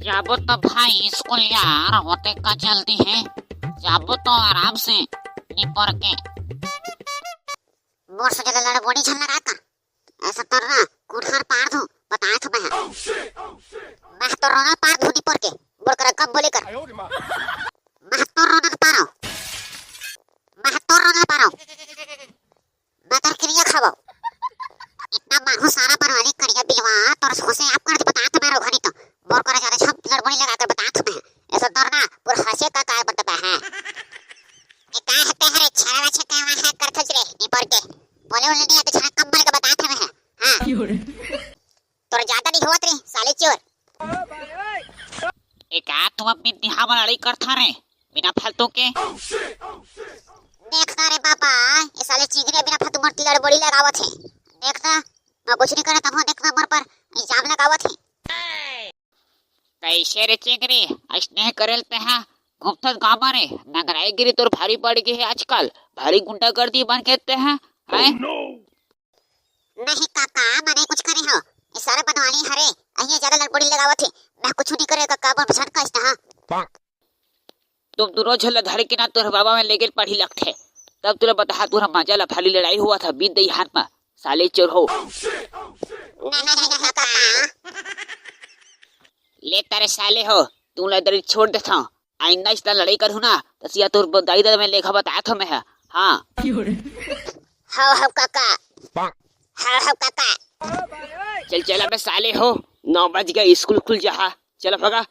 जाबो तो भाई स्कूल यार, होते का जल्दी है। जाबो तो आराम से निपर के। मोर से जला लड़ बॉडी छल लगा का ऐसा तर ना कुठार पार दू बताए तो मैं तो रोना पार धूनी पर के बोल कर कब बोले कर मैं तो रोना पारो मैं तर क्रिया खाबो इतना मांगो सारा परवाली करिया बिलवा तोर सोसे आप कर बता तो मारो घनी तो बोल कर जा सब लड़बड़ी लगा कर बता तो मैं ऐसा तर ना पूरा हंसे का काय बता है ये का हते हरे छाड़ा छका है कर थच रे नी पर के बोले बोले नहीं आते छा कम्बल का बता था मैं हां तोर ज्यादा नहीं होत रे साले चोर एक आ तुम अपनी दिहावा लड़ाई करता रे बिना फालतू के। देखना रे पापा ये साले चिंगरे बिना फालतू मरती लड़बड़ी लगावत है। देखना मैं कुछ नहीं करे तब देखना मर पर इल्जाम लगावत है। कैसे रे चिंगरी स्नेह करेलते हैं घूमत गाँव रे नगराई गिरी तोर भारी पड़ गई है आजकल, भारी गुंडागर्दी बन कहते हैं नहीं काका मैंने कुछ करे हो ये सारे बनवानी हरे अहिया ज्यादा लड़बड़ी लगावत है। मैं कुछ नहीं करे काका बस झटका इसना हां तुम दोनों झल्ला धारे के ना तोर बाबा में लेके पढ़ी लगते तब तुला बता तुरा मजा ला फाली लड़ाई हुआ था बीत दई हाथ में साले चोर हो। नहीं काका ले तारे साले हो तू ला इधर छोड़ देता हूँ आईना इस लड़ाई करूँ ना तो सिया तोर दाई दादा में लेखा बताया था मैं हाँ हां काका हां काका चल चल अबे साले हो 9 बज गए स्कूल खुल जा चलो भगा।